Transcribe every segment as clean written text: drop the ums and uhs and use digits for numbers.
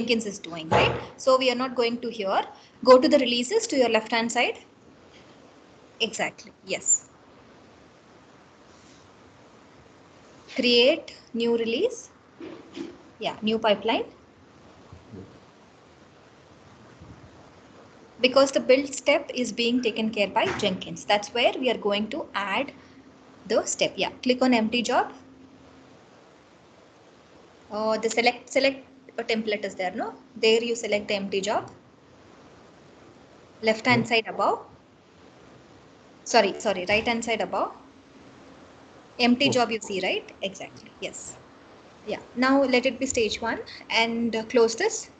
Jenkins is doing, right? So we are not going to here. Go to the releases to your left hand side. Exactly, yes. Create new release. Yeah, new pipeline. Because the build step is being taken care by Jenkins. That's where we are going to add the step. Yeah, click on empty job. The select a template is there, no? There you select the empty job. Left hand side above. Sorry, right hand side above. Empty job you see, right? Exactly, yes. Yeah, now let it be stage 1 and close this.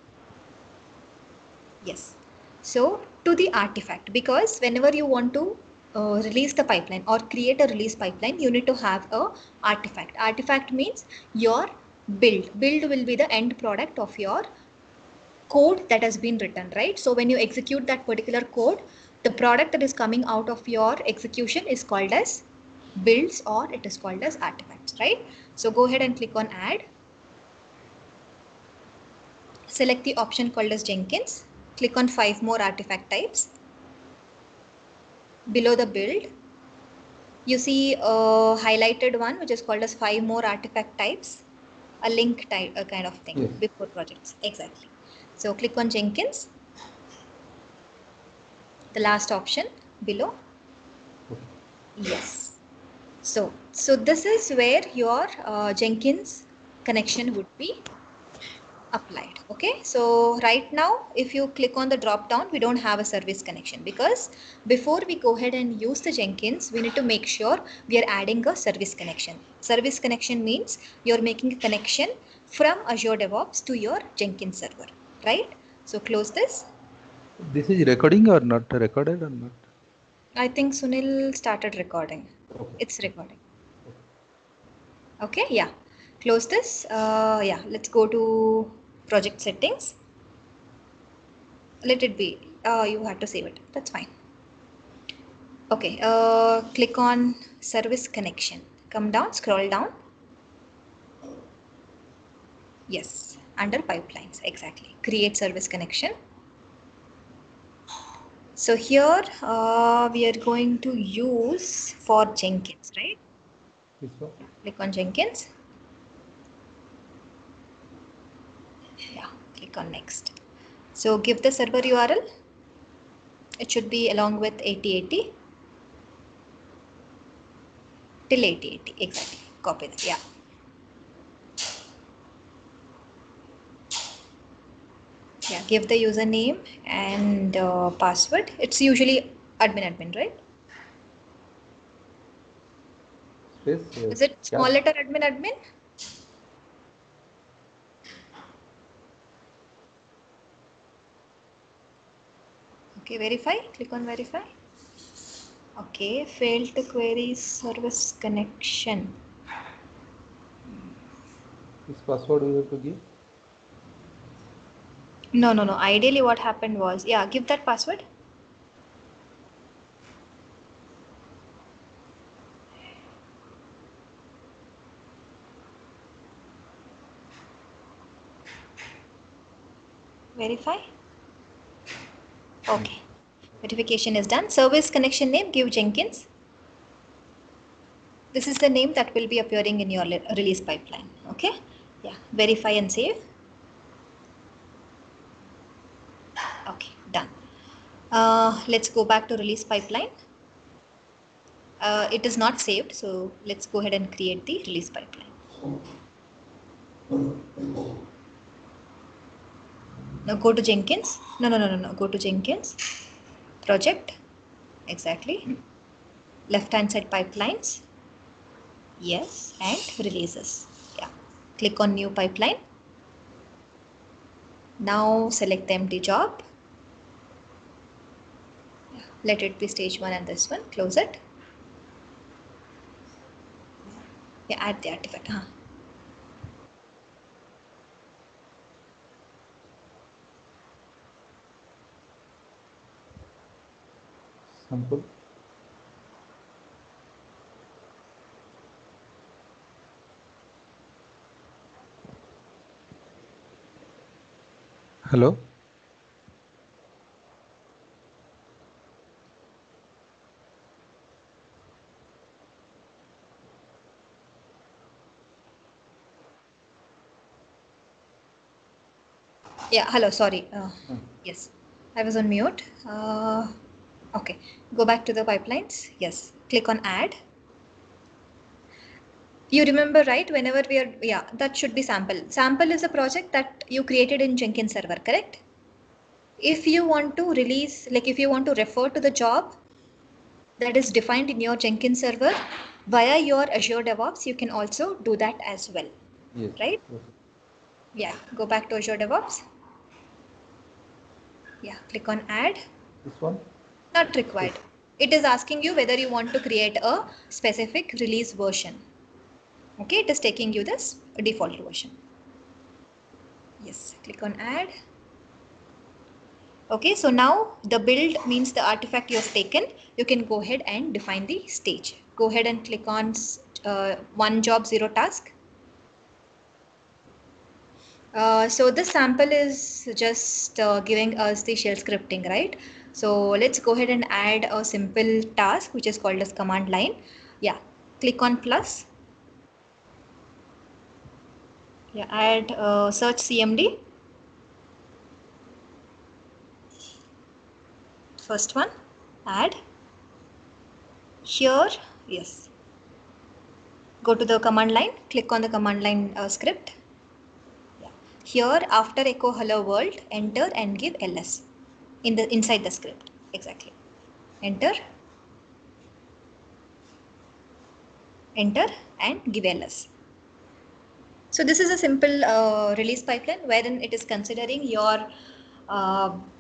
Yes. So to the artifact, because whenever you want to release the pipeline or create a release pipeline, you need to have a artifact. Artifact means your build. Build will be the end product of your code that has been written, right? So when you execute that particular code, the product that is coming out of your execution is called as builds or it is called as artifacts, right? So go ahead and click on add. Select the option called as Jenkins. Click on 5 more artifact types. Below the build, you see a highlighted one which is called as 5 more artifact types, a link type, a kind of thing. Yes. Before projects, exactly. So click on Jenkins, the last option below. Yes. So this is where your Jenkins connection would be applied. Okay, so right now if you click on the drop down, we don't have a service connection, because before we go ahead and use the Jenkins, we need to make sure we are adding a service connection. Service connection means you're making a connection from Azure DevOps to your Jenkins server, right? So close this. This is recording or not recorded or not? I think Sunil started recording. Okay. It's recording. Okay, yeah. Close this. Yeah, let's go to project settings. Let it be. You have to save it. That's fine. Okay, click on service connection. Come down, scroll down. Yes, under pipelines, exactly. Create service connection. So here we are going to use for Jenkins, right? Click on Jenkins. Yeah, click on next. So give the server URL. It should be along with 8080 till 8080, exactly. Copy that, yeah. Yeah, give the username and password. It's usually admin, right? Space, Is it small letter admin? Okay, verify. Click on verify. Okay, failed to query service connection. This password we have to give? No. Ideally what happened was, yeah, give that password. Verify. Okay. Verification is done. Service connection name, give Jenkins. This is the name that will be appearing in your release pipeline. Okay. Yeah. Verify and save. Okay. Done. Let's go back to release pipeline. It is not saved, so let's go ahead and create the release pipeline. Now go to Jenkins. No. Go to Jenkins. Project. Exactly. Left hand side pipelines. Yes. And releases. Yeah. Click on new pipeline. Now select the empty job. Let it be stage 1 and this one. Close it. Yeah, add the artifact. Sample. Hello? Yeah, hello, sorry. Yes, I was on mute. Okay, go back to the pipelines. Yes, click on add. You remember, right? Whenever we are, yeah, that should be sample. Sample is a project that you created in Jenkins server, correct? If you want to release, like if you want to refer to the job that is defined in your Jenkins server via your Azure DevOps, you can also do that as well, Yes. right? Yes. Yeah, go back to Azure DevOps. Yeah, click on add. This one? Not required. It is asking you whether you want to create a specific release version. Okay, it is taking you this default version. Yes, click on add. Okay, so now the build means the artifact you have taken. You can go ahead and define the stage. Go ahead and click on one job, zero task. So this sample is just giving us the shell scripting, right? So let's go ahead and add a simple task which is called as command line. Yeah, click on plus. Yeah, add search CMD. First one, add. Here, yes. Go to the command line, click on the command line script. Yeah. Here, after echo hello world, enter and give ls inside the script. Exactly. Enter, enter, and give ls. So this is a simple release pipeline wherein it is considering your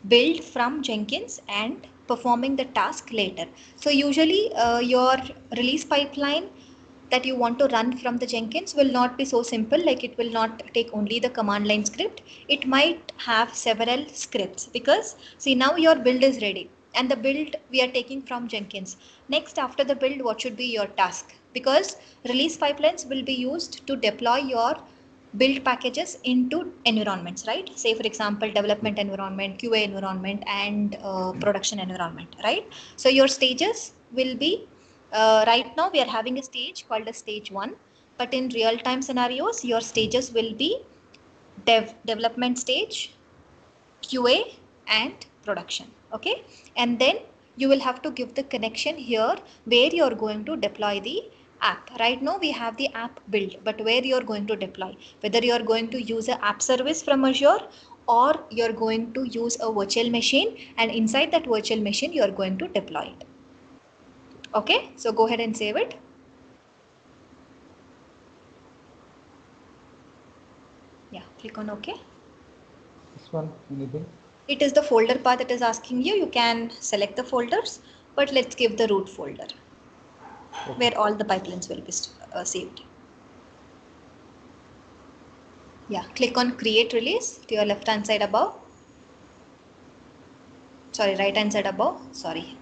build from Jenkins and performing the task later. So usually your release pipeline that you want to run from the Jenkins will not be so simple, like it will not take only the command line script. It might have several scripts because see, now your build is ready and the build we are taking from Jenkins. Next, after the build, what should be your task? Because release pipelines will be used to deploy your build packages into environments, right? Say for example, development environment, QA environment, and production environment, right? So your stages will be right now we are having a stage called a stage 1, but in real time scenarios your stages will be development stage, QA, and production. Okay, and then you will have to give the connection here where you're going to deploy the app. Right now we have the app build, but where you're going to deploy, whether you're going to use an app service from Azure or you're going to use a virtual machine, and inside that virtual machine you're going to deploy it. Okay, so go ahead and save it. Yeah, click on OK. This one, anything? It is the folder path that is asking you. You can select the folders, but let's give the root folder where all the pipelines will be saved. Yeah, click on create release to your left hand side above. Sorry, right hand side above. Sorry.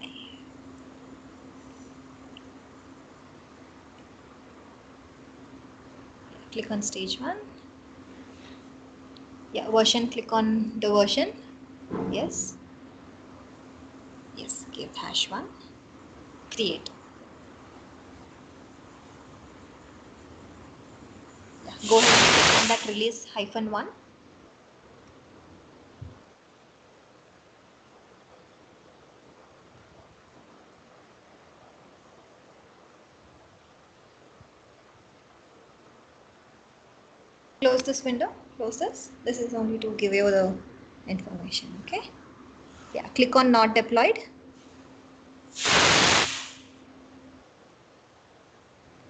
Click on stage 1. Yeah, version, click on the version. Yes. Yes, give #1. Create. Yeah, go ahead and click on that release -1. Close this window. Close this. This is only to give you the information. Okay. Yeah, click on not deployed.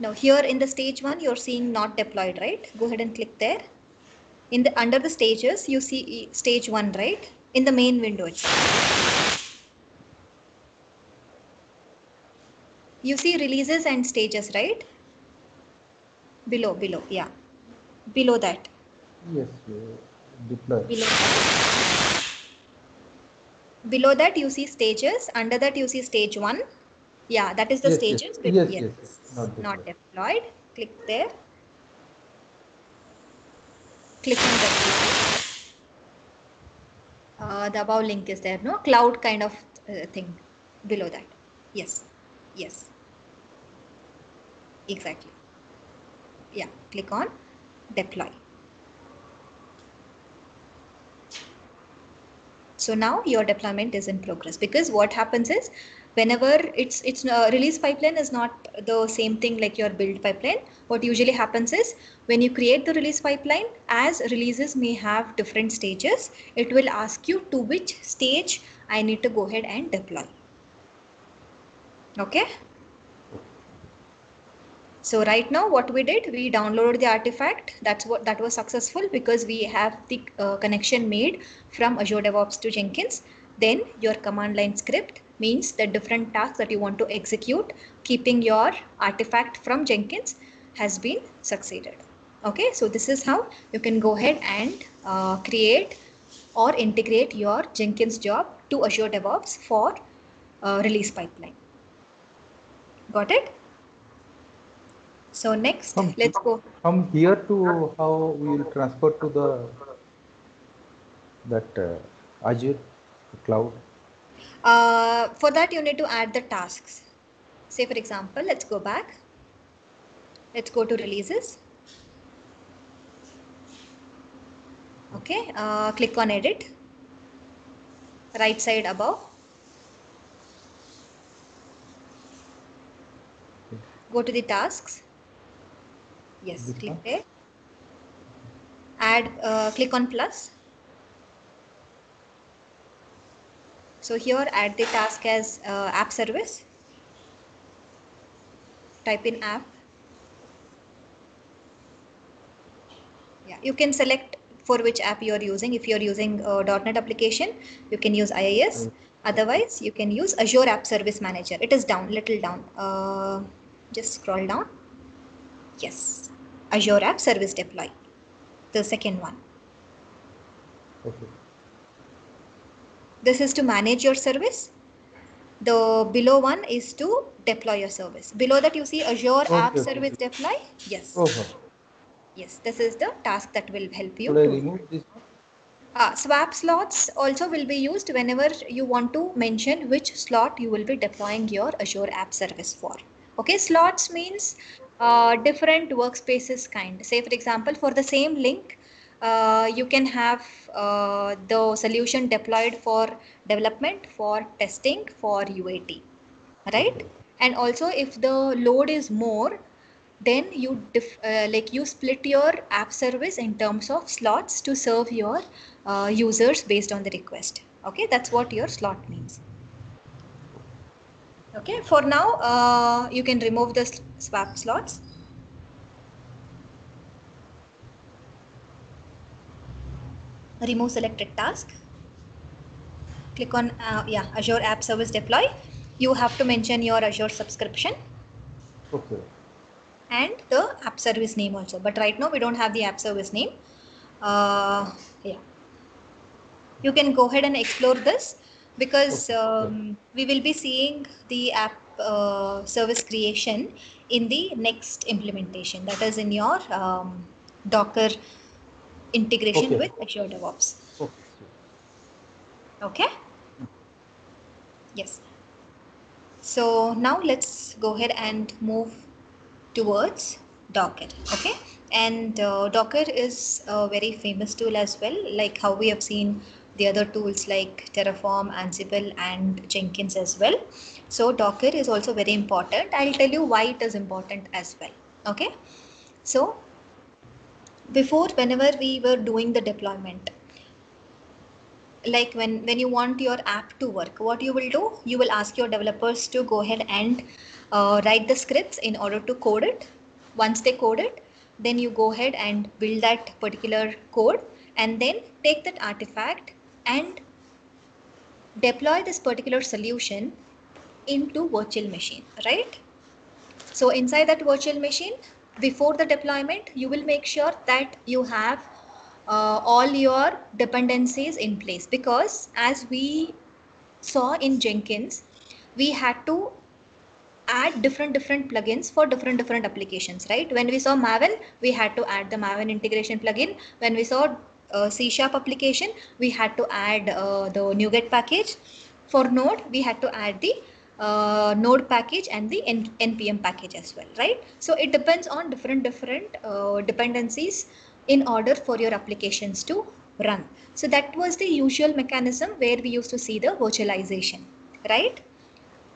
Now here in the stage 1, you're seeing not deployed, right? Go ahead and click there. In the under the stages, you see stage 1, right? In the main window itself. You see releases and stages, right? Below, yeah. Below that. Yes, deploy. Below that you see stages. Under that you see stage 1. Yeah, that is the Yes, stages. yes. Not deployed. Click there. Click on deploy. The above link is there, no? Cloud kind of thing below that. Yes. Yes. Exactly. Yeah. Click on deploy. So now your deployment is in progress, because what happens is whenever it's release pipeline is not the same thing like your build pipeline. What usually happens is when you create the release pipeline, as releases may have different stages, it will ask you to which stage I need to go ahead and deploy. Okay. So right now what we did, we downloaded the artifact. That was successful because we have the connection made from Azure DevOps to Jenkins. Then your command line script means the different tasks that you want to execute, keeping your artifact from Jenkins, has been succeeded. Okay, so this is how you can go ahead and create or integrate your Jenkins job to Azure DevOps for release pipeline. Got it? So next, let's go. From here to how we will transfer to that Azure cloud. For that, you need to add the tasks. Say, for example, let's go back. Let's go to releases. Okay, click on edit. Right side above. Go to the tasks. Yes, click there. Add, click on plus. So here add the task as app service. Type in app. Yeah, you can select for which app you are using. If you are using .NET application, you can use IIS. Otherwise, you can use Azure App Service Manager. It is down, little down. Just scroll down. Yes, Azure App Service Deploy, the second one. Okay. This is to manage your service. The below one is to deploy your service. Below that you see Azure App Service Deploy. Yes. Yes, this is the task that will help you. Should I remove this one? Swap slots also will be used whenever you want to mention which slot you will be deploying your Azure App Service for. Okay, slots means different workspaces kind. Say for example, for the same link, you can have the solution deployed for development, for testing, for UAT, right? Okay. And also if the load is more, then you you split your app service in terms of slots to serve your users based on the request. Okay, that's what your slot means. Okay, for now you can remove the swap slots. Remove selected task. Click on Azure App Service Deploy. You have to mention your Azure subscription. Okay. And the app service name also, but right now we don't have the app service name. Yeah, you can go ahead and explore this, because we will be seeing the app service creation in the next implementation, that is in your Docker integration with Azure DevOps. Okay. Yes. So now let's go ahead and move towards Docker. Okay, and Docker is a very famous tool as well, like how we have seen the other tools like Terraform, Ansible, and Jenkins as well. So Docker is also very important. I'll tell you why it is important as well. Okay, so before, whenever we were doing the deployment, like when you want your app to work, what you will do, you will ask your developers to go ahead and write the scripts in order to code it. Once they code it, then you go ahead and build that particular code, and then take that artifact and deploy this particular solution into virtual machine, right? So inside that virtual machine, before the deployment, you will make sure that you have all your dependencies in place, because as we saw in Jenkins, we had to add different plugins for different applications, right? When we saw Maven, we had to add the Maven integration plugin. When we saw C# application, we had to add the NuGet package. For Node, we had to add the Node package and the npm package as well, right? So it depends on different dependencies in order for your applications to run. So that was the usual mechanism where we used to see the virtualization, right?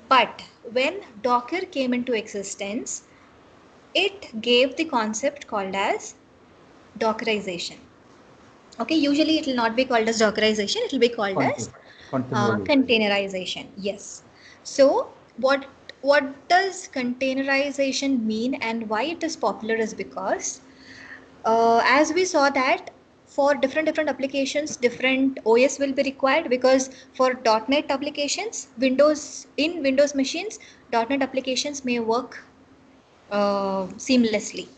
But when Docker came into existence, it gave the concept called as Dockerization. Okay, usually it will not be called as Dockerization, it will be called as containerization. Yes. So what does containerization mean and why it is popular is because as we saw that for different applications, different OS will be required, because for .NET applications, Windows machines, .NET applications may work seamlessly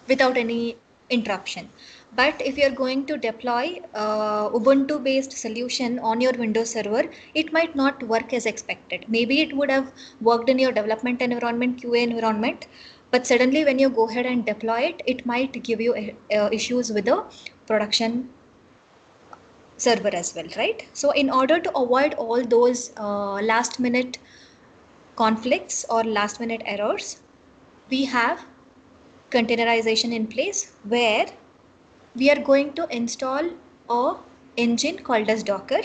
without any interruption. But if you're going to deploy Ubuntu based solution on your Windows server, it might not work as expected. Maybe it would have worked in your development environment, QA environment, but suddenly when you go ahead and deploy it, it might give you issues with the production server as well, right? So in order to avoid all those last minute conflicts or last minute errors, we have containerization in place, where we are going to install a engine called as Docker.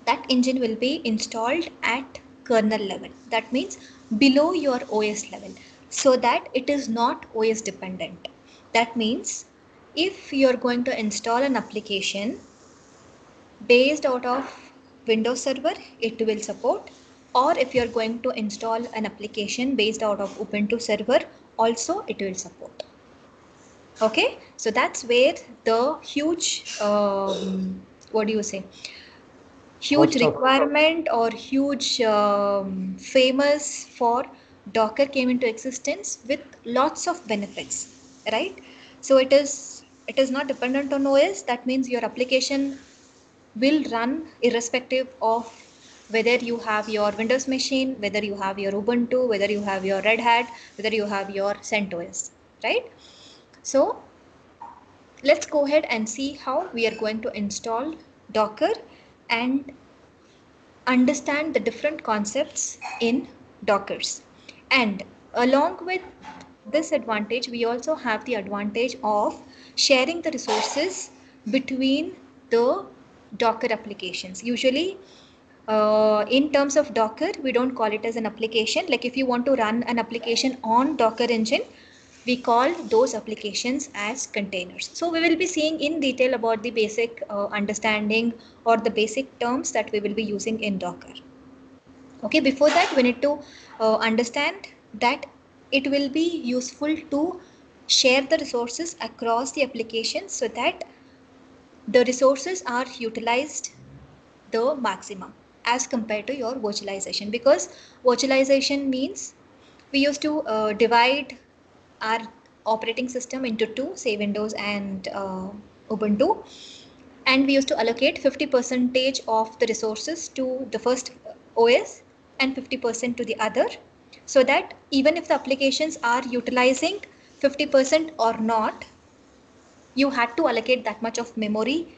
That engine will be installed at kernel level. That means below your OS level, so that it is not OS dependent. That means if you're going to install an application based out of Windows Server, it will support. Or if you're going to install an application based out of Ubuntu Server, also it will support. Okay, so that's where the huge, what do you say, huge requirement or huge famous for Docker came into existence with lots of benefits, right? So it is not dependent on OS. That means your application will run irrespective of whether you have your Windows machine, whether you have your Ubuntu, whether you have your Red Hat, whether you have your CentOS, right? So let's go ahead and see how we are going to install Docker and understand the different concepts in Dockers. And along with this advantage, we also have the advantage of sharing the resources between the Docker applications. Usually, in terms of Docker, we don't call it as an application. Like if you want to run an application on Docker engine, we call those applications as containers. So we will be seeing in detail about the basic understanding or the basic terms that we will be using in Docker. Okay, before that, we need to understand that it will be useful to share the resources across the application so that the resources are utilized the maximum as compared to your virtualization, because virtualization means we used to divide our operating system into two, say Windows and Ubuntu, and we used to allocate 50% of the resources to the first OS and 50% to the other, so that even if the applications are utilizing 50% or not, you had to allocate that much of memory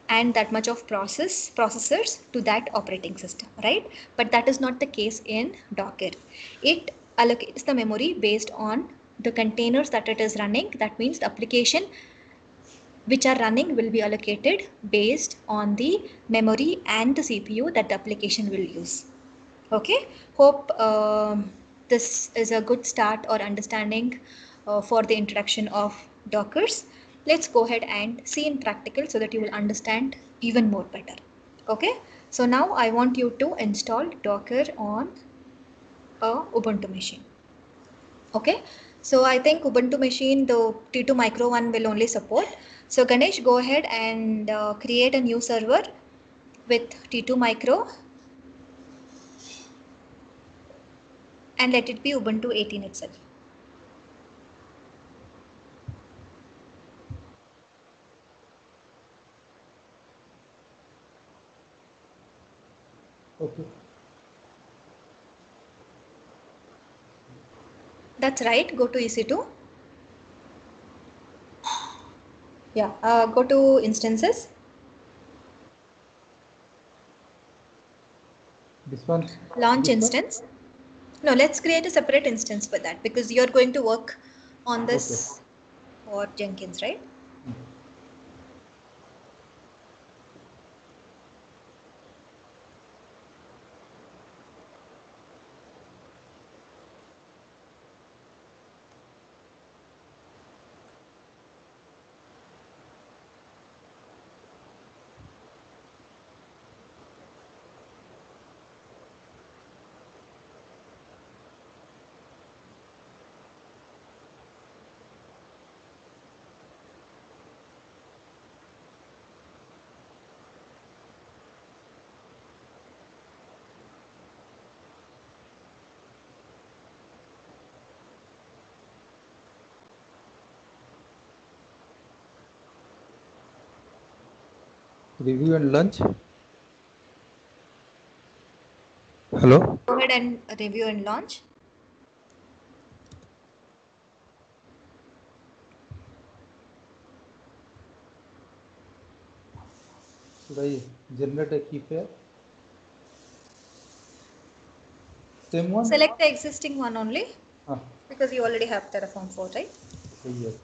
and that much of processors to that operating system, right? But that is not the case in Docker. It allocates the memory based on the containers that it is running. That means the application which are running will be allocated based on the memory and the CPU that the application will use. Okay, hope this is a good start or understanding for the introduction of Dockers. Let's go ahead and see in practical so that you will understand even more better. Okay, so now I want you to install Docker on a Ubuntu machine. Okay, so I think Ubuntu machine, the T2 Micro one will only support. So Ganesh, go ahead and create a new server with T2 Micro and let it be Ubuntu 18 itself. Okay. That's right, go to EC2. Yeah, go to instances. This one. Launch This one. instance. No, let's create a separate instance for that because you're going to work on Okay. this for Jenkins, right? Review and launch. Hello. Go ahead and review and launch. Should I generate a key pair? Same one? Select the existing one only Ah, because you already have Terraform 4, right? okay, yes.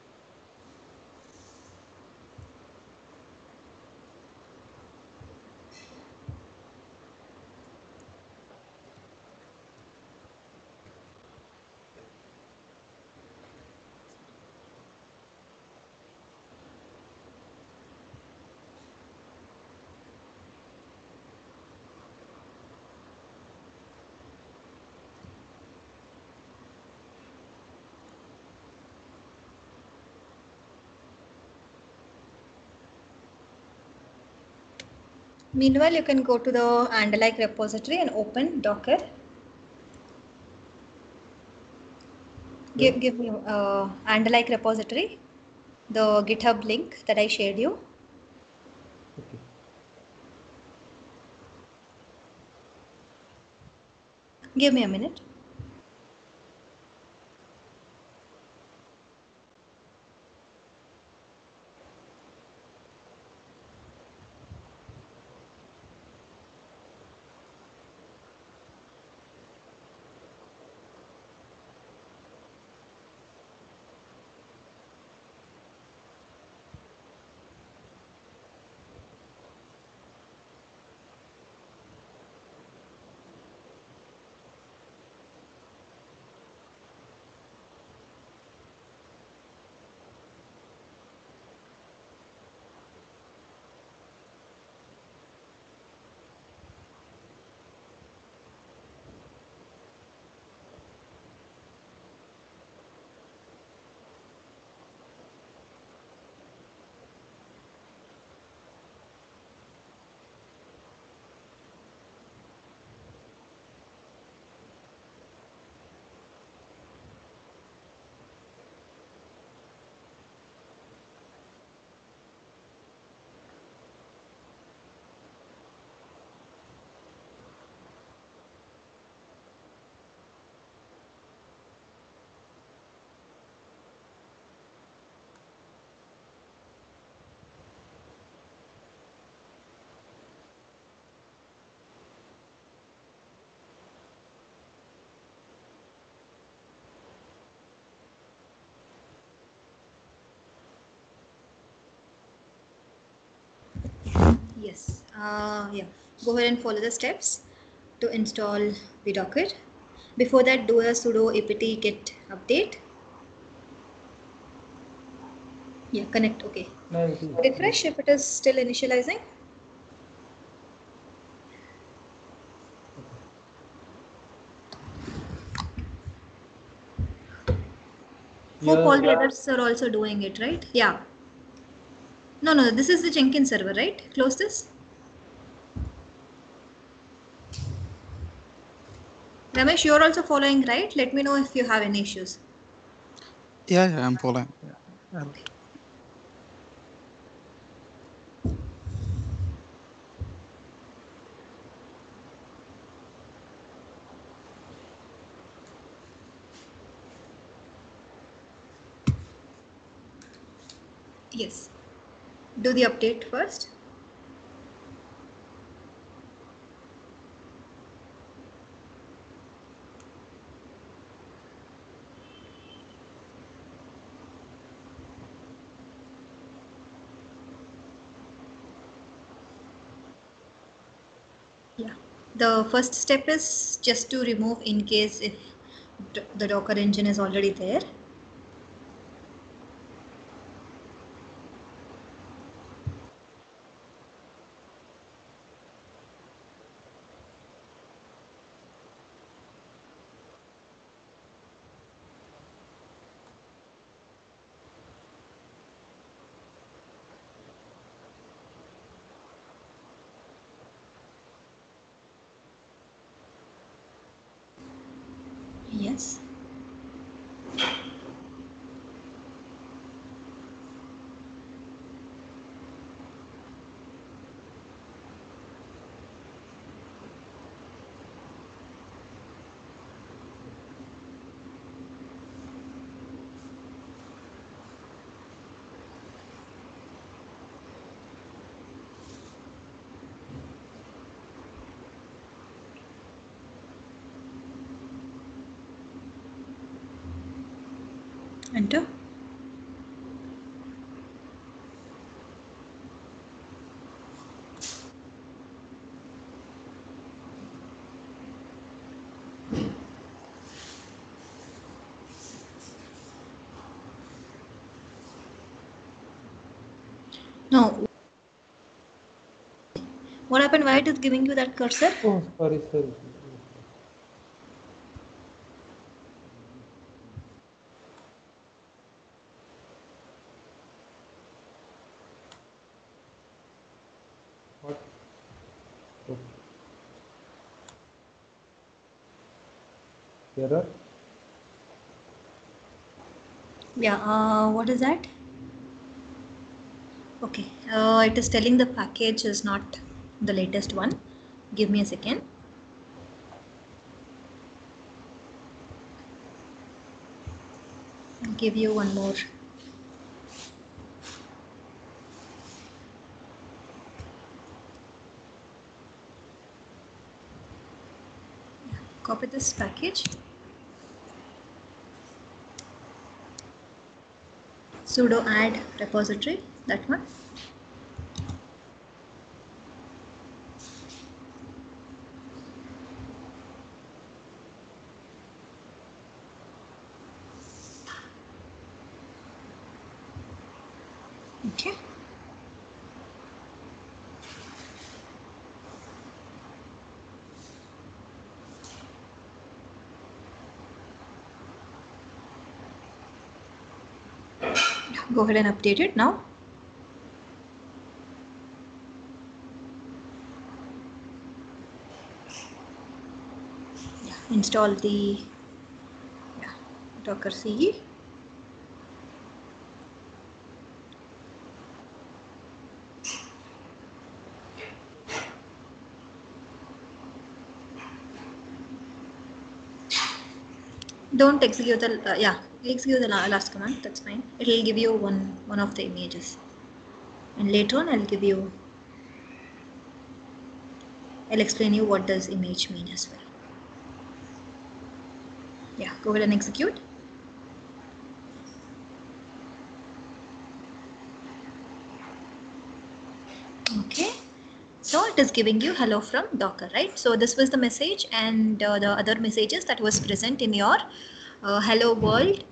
Meanwhile, you can go to the Andalike repository and open Docker. Give me Andalike repository, the GitHub link that I shared you. Okay. Give me a minute. Yes. Yeah. Go ahead and follow the steps to install the Docker. Before that, do a sudo apt get update. Yeah, connect. Okay. No, it is. Refresh if it is still initializing. Hope all the Here, others are also doing it, right? Yeah. No, no, this is the Jenkins server, right? Close this. Ramesh, you're also following, right? Let me know if you have any issues. Yeah, I'm following. Yeah. Yes. Do the update first. Yeah. The first step is just to remove in case if the Docker engine is already there. Yes. Enter. No. What happened? Why it is giving you that cursor? Oh, sorry, sorry. What? Okay. Error? Yeah. What is that? Okay. It is telling the package is not the latest one. Give me a second. I'll give you one more. Copy this package. Sudo add repository, that one. Okay. Go ahead and update it now. Yeah. Install the Docker CE. Don't execute the execute the last command. That's fine. It will give you one of the images, and later on I'll explain you what does image mean as well. Yeah, go ahead and execute. Okay. So it is giving you hello from Docker, right? So this was the message, and the other messages that was present in your hello world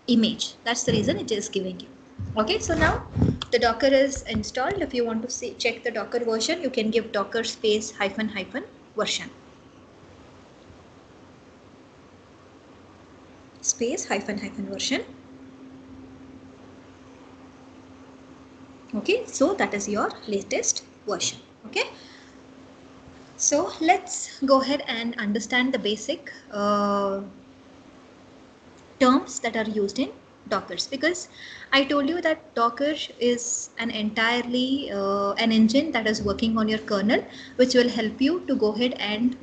image. That's the reason it is giving you. Okay, so now the Docker is installed. If you want to see check the Docker version, you can give Docker space hyphen hyphen version. Space hyphen hyphen version. Okay, so that is your latest version. Okay, so let's go ahead and understand the basic terms that are used in Dockers, because I told you that Docker is an entirely an engine that is working on your kernel, which will help you to go ahead and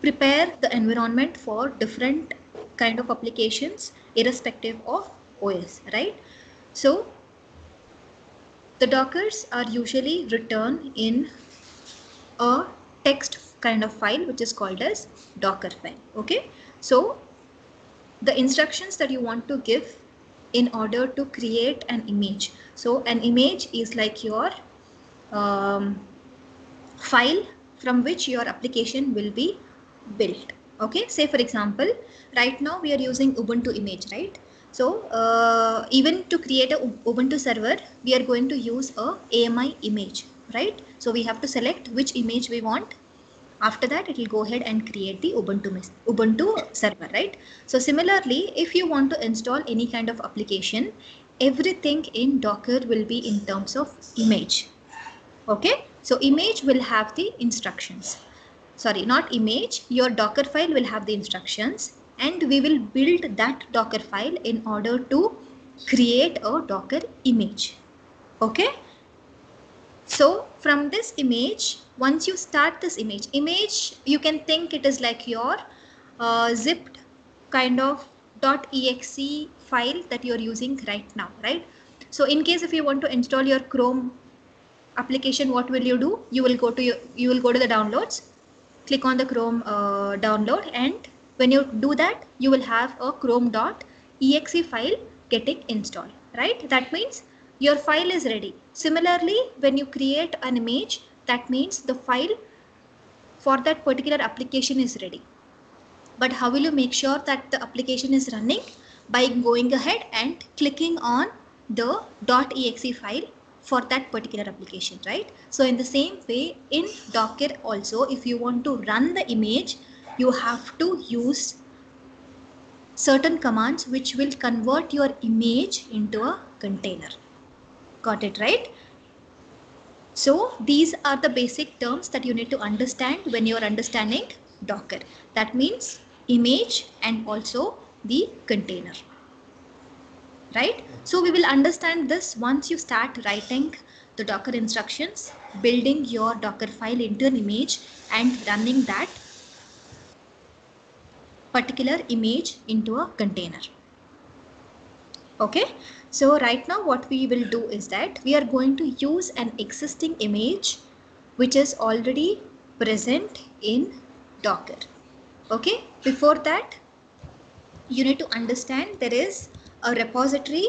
prepare the environment for different kind of applications irrespective of OS, right? So The Dockers are usually written in a text kind of file, which is called as Docker file. Okay, so the instructions that you want to give in order to create an image. So an image is like your file from which your application will be built. Okay, say for example, right now we are using Ubuntu image, right? So even to create a Ubuntu server, we are going to use a AMI image, right? So we have to select which image we want. After that, it will go ahead and create the Ubuntu server, right? So similarly, if you want to install any kind of application, everything in Docker will be in terms of image. Okay, so image will have the instructions. Sorry, not image, your Docker file will have the instructions, and we will build that Docker file in order to create a Docker image. Okay, so from this image, once you start this image, you can think it is like your zipped kind of .exe file that you're using right now, right? So in case if you want to install your Chrome application, what will you do? You will go to the downloads, click on the Chrome download, and when you do that, you will have a chrome.exe file getting installed, right? That means your file is ready. Similarly, when you create an image, that means the file for that particular application is ready. But how will you make sure that the application is running? By going ahead and clicking on the .exe file for that particular application, right? So in the same way, in Docker also, if you want to run the image, you have to use certain commands which will convert your image into a container. Got it, right? So these are the basic terms that you need to understand when you are understanding Docker. That means image and also the container, right? So we will understand this once you start writing the Docker instructions, building your Docker file into an image and running that particular image into a container. Okay, so right now what we will do is that we are going to use an existing image which is already present in Docker. Okay, before that, you need to understand there is a repository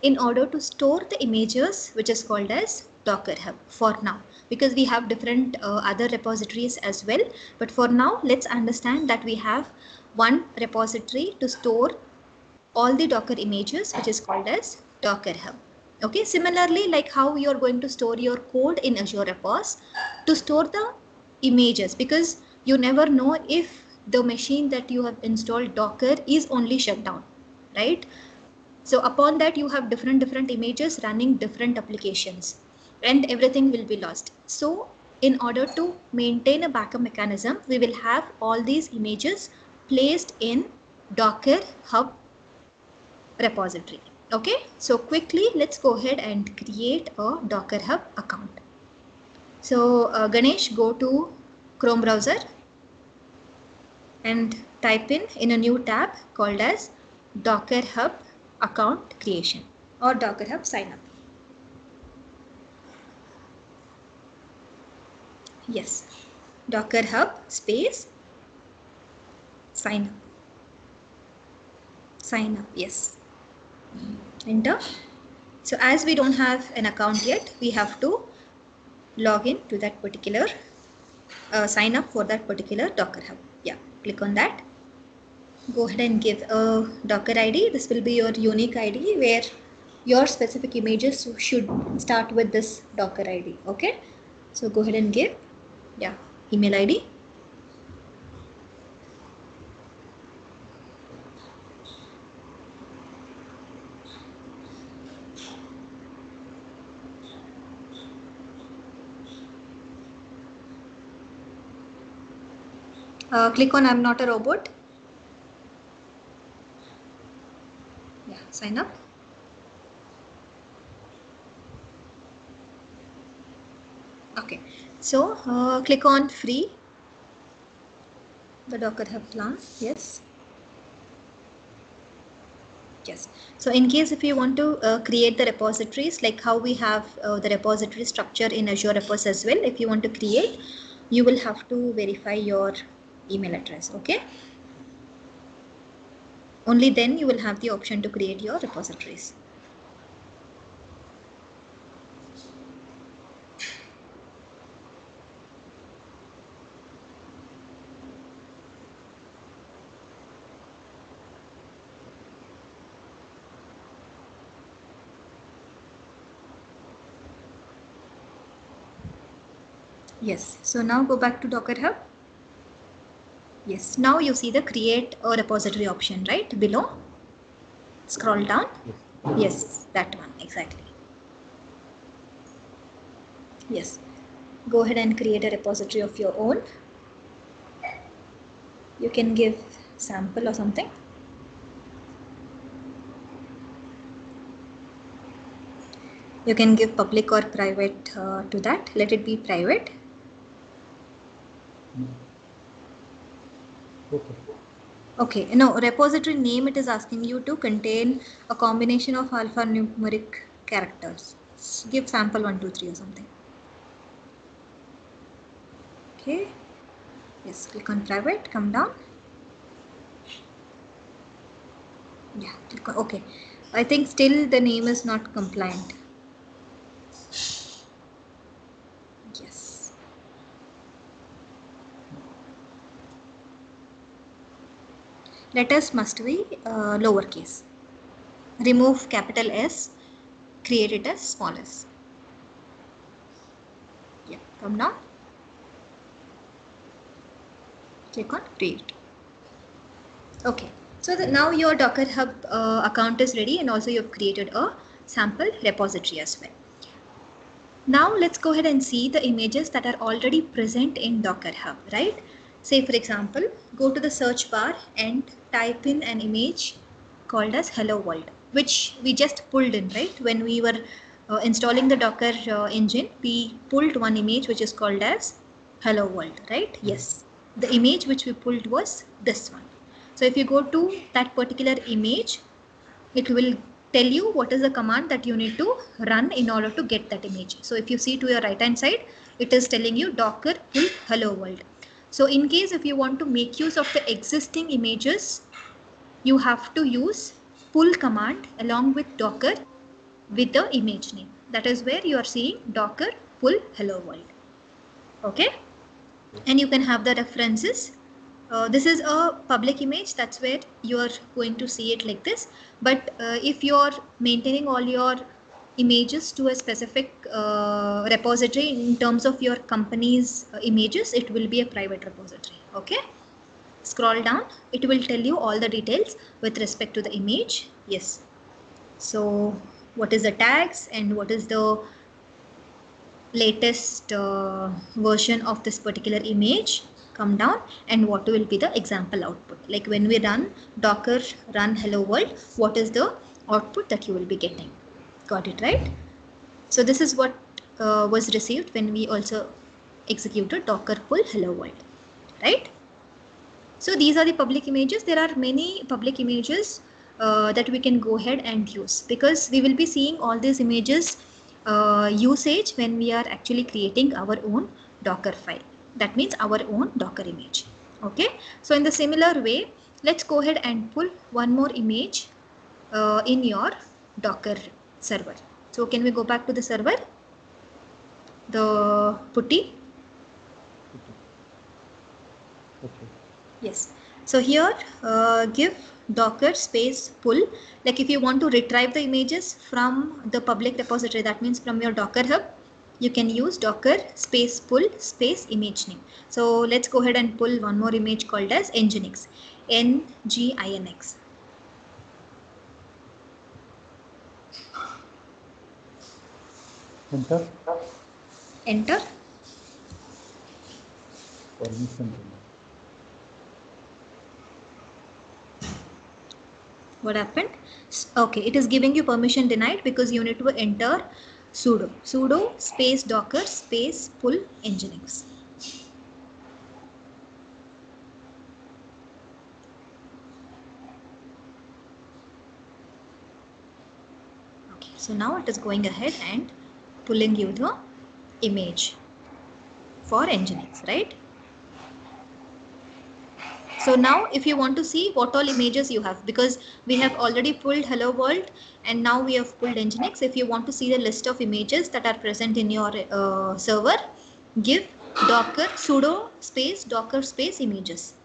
in order to store the images, which is called as Docker Hub for now, because we have different other repositories as well. But for now, let's understand that we have one repository to store all the Docker images, which is called as Docker Hub. Okay, similarly, like how you're going to store your code in Azure Repos, to store the images, because you never know if the machine that you have installed Docker is only shut down, right? So upon that, you have different images running different applications, and everything will be lost. So in order to maintain a backup mechanism, we will have all these images placed in Docker Hub repository. Okay, so quickly let's go ahead and create a Docker Hub account. So Ganesh, go to Chrome browser and type in a new tab called as Docker Hub account creation or Docker Hub sign up. Yes, Docker Hub space sign up, yes, enter. So as we don't have an account yet, we have to log in to that particular sign up for that particular Docker Hub. Yeah, click on that. Go ahead and give a Docker ID. This will be your unique ID where your specific images should start with this Docker ID. Okay, so go ahead and give, yeah, email ID. Click on I'm not a robot. Yeah, sign up. Okay, so click on free, the Docker Hub plan. Yes. Yes. So in case if you want to create the repositories, like how we have the repository structure in Azure Repos as well, if you want to create, you will have to verify your email address. Okay. Only then you will have the option to create your repositories. Yes. So now go back to Docker Hub. Yes. Now you see the create a repository option right below. Scroll down. Yes, that one exactly. Yes. Go ahead and create a repository of your own. You can give sample or something. You can give public or private to that. Let it be private. Okay. Okay, no, repository name it is asking you to contain a combination of alphanumeric characters. Give sample 1, 2, 3 or something. Okay. Yes, click on private, come down. Yeah, click on, okay. I think still the name is not compliant. Yes. Letters must be lowercase. Remove capital S, create it as small s. Yeah, come down. Click on create. Okay, so now your Docker Hub account is ready, and also you've created a sample repository as well. Now let's go ahead and see the images that are already present in Docker Hub, right? Say for example, go to the search bar and type in an image called as Hello World, which we just pulled in, right? When we were installing the Docker engine, we pulled one image which is called as Hello World, right? Yes, the image which we pulled was this one. So if you go to that particular image, it will tell you what is the command that you need to run in order to get that image. So if you see to your right hand side, it is telling you docker pull hello world. So in case if you want to make use of the existing images, you have to use pull command along with docker with the image name. That is where you are seeing docker pull hello world. Okay, and you can have the references. This is a public image, that's where you are going to see it like this. But if you're maintaining all your images to a specific repository in terms of your company's images, it will be a private repository. Okay, scroll down, it will tell you all the details with respect to the image. Yes, so what is the tags and what is the latest version of this particular image. Come down, and what will be the example output, like when we run docker run hello world, what is the output that you will be getting. Got it, right? So this is what was received when we also executed docker pull hello world, right? So these are the public images. There are many public images that we can go ahead and use, because we will be seeing all these images usage when we are actually creating our own Docker file. That means our own Docker image. Okay. So in the similar way, let's go ahead and pull one more image in your Docker server. So can we go back to the server? The putty. Okay. Yes. So here give docker space pull. Like if you want to retrieve the images from the public repository, that means from your Docker Hub, you can use docker space pull space image name. So let's go ahead and pull one more image called as Nginx. Nginx. Enter. Enter. Permission denied. What happened? Okay, it is giving you permission denied because you need to enter sudo space docker space pull Nginx. So now it is going ahead and pulling you the image for Nginx, right? So now if you want to see what all images you have, because we have already pulled Hello World and now we have pulled Nginx. If you want to see the list of images that are present in your server, give docker sudo space docker space images.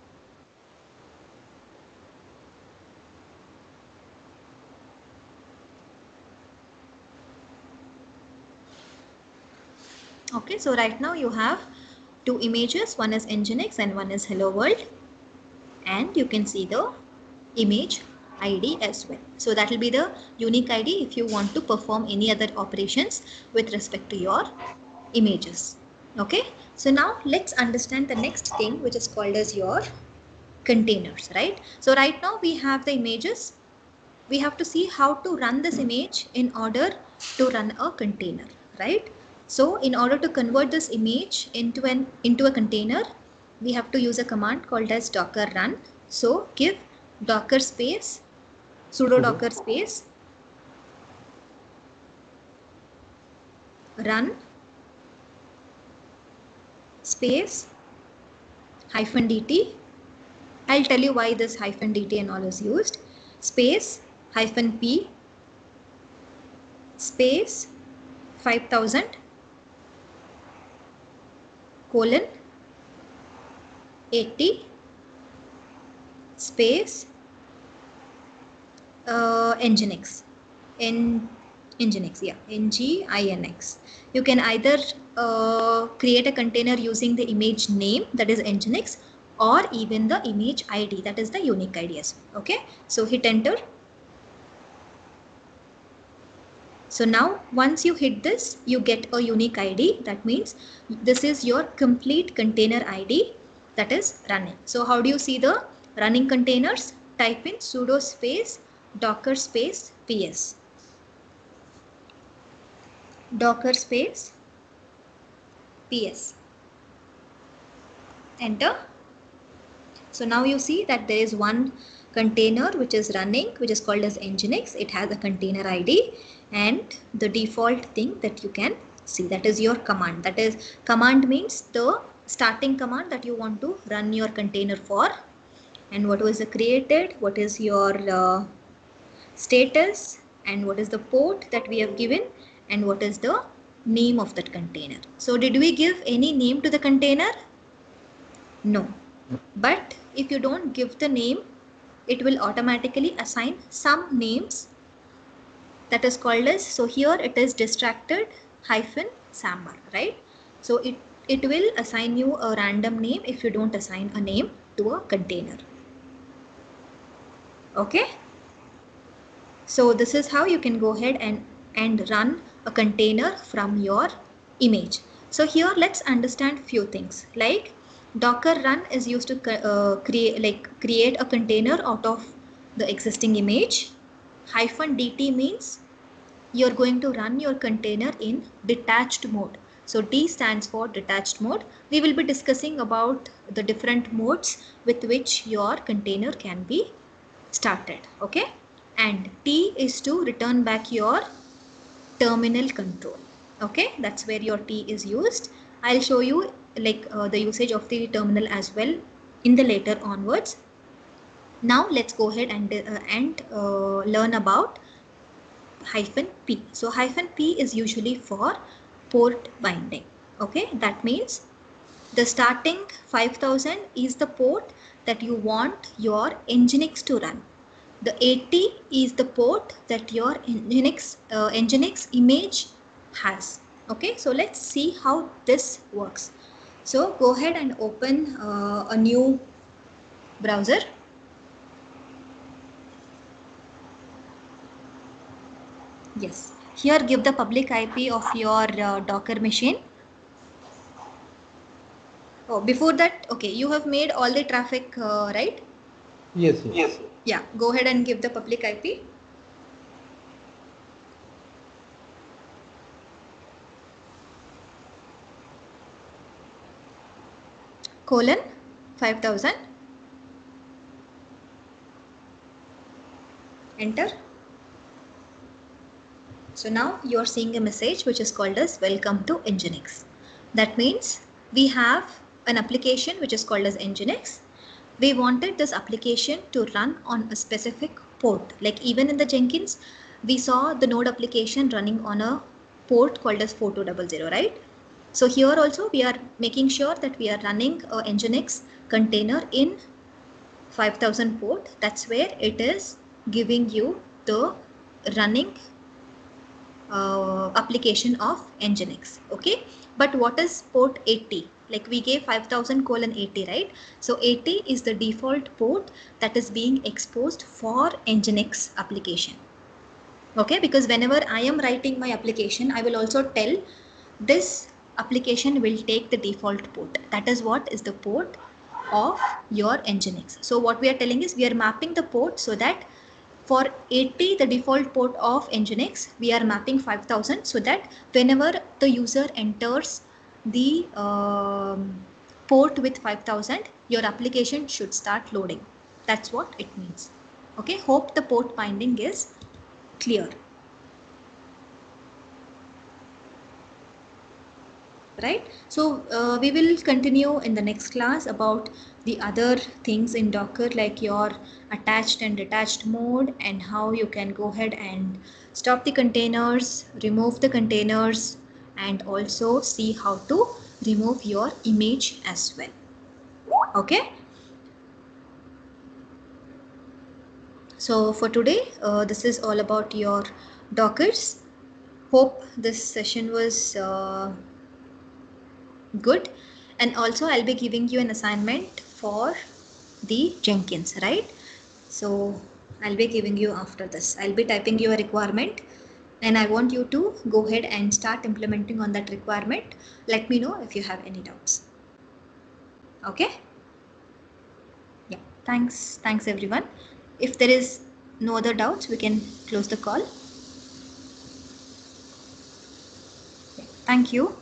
Okay, so right now you have two images, one is Nginx and one is Hello World, and you can see the image ID as well. So that will be the unique ID if you want to perform any other operations with respect to your images. Okay, so now let's understand the next thing, which is called as your containers, right? So right now we have the images. We have to see how to run this image in order to run a container, right? So in order to convert this image into a container, we have to use a command called as docker run. So give docker space sudo docker space run space -dt. I'll tell you why this -dt and all is used. Space -p space 5000 colon 80 space Nginx. Nginx, yeah, Nginx. You can either create a container using the image name, that is Nginx, or even the image ID, that is the unique ID as well. Okay, so hit enter. So now once you hit this, you get a unique ID. That means this is your complete container ID that is running. So how do you see the running containers? Type in sudo space docker space ps. Docker space ps. Enter. So now you see that there is one container which is running, which is called as Nginx. It has a container ID and the default thing that you can see, that is your command. That is, command means the starting command that you want to run your container for, and what was created, what is your status, and what is the port that we have given, and what is the name of that container. So did we give any name to the container? No. But if you don't give the name, it will automatically assign some names, that is called as, so here it is distracted -sambar, right? So it will assign you a random name if you don't assign a name to a container. Okay, so this is how you can go ahead and run a container from your image. So here let's understand few things, like docker run is used to create a container out of the existing image. -dt means you're going to run your container in detached mode. So D stands for detached mode. We will be discussing about the different modes with which your container can be started. Okay, and T is to return back your terminal control. Okay, that's where your T is used. I'll show you the usage of the terminal as well in the later onwards. Now let's go ahead and learn about -p. So -p is usually for port binding. Okay, that means the starting 5000 is the port that you want your Nginx to run. The 80 is the port that your Nginx image has. Okay, so let's see how this works. So go ahead and open a new browser. Yes, here give the public IP of your Docker machine. Oh, before that, okay, you have made all the traffic, right? Yes. Yeah, go ahead and give the public IP. Colon 5000. Enter. So now you're seeing a message which is called as welcome to Nginx. That means we have an application which is called as Nginx. We wanted this application to run on a specific port. Like even in the Jenkins, we saw the node application running on a port called as 4200, right? So here also we are making sure that we are running a Nginx container in 5000 port. That's where it is giving you the running application of Nginx. Okay, but what is port 80? Like we gave 5000:80, right? So 80 is the default port that is being exposed for Nginx application. Okay, because whenever I am writing my application, I will also tell this application will take the default port. That is what is the port of your Nginx. So what we are telling is we are mapping the port so that for 80, the default port of Nginx, we are mapping 5000 so that whenever the user enters the port with 5000, your application should start loading. That's what it means. Okay, hope the port binding is clear. Right, so we will continue in the next class about the other things in Docker, like your attached and detached mode, and how you can go ahead and stop the containers, remove the containers, and also see how to remove your image as well. Okay, so for today this is all about your Dockers. Hope this session was good, and also I'll be giving you an assignment for the Jenkins, right? So I'll be giving you after this. I'll be typing your requirement and I want you to go ahead and start implementing on that requirement. Let me know if you have any doubts. Okay? Yeah, thanks everyone. If there is no other doubts, we can close the call. Yeah. Thank you.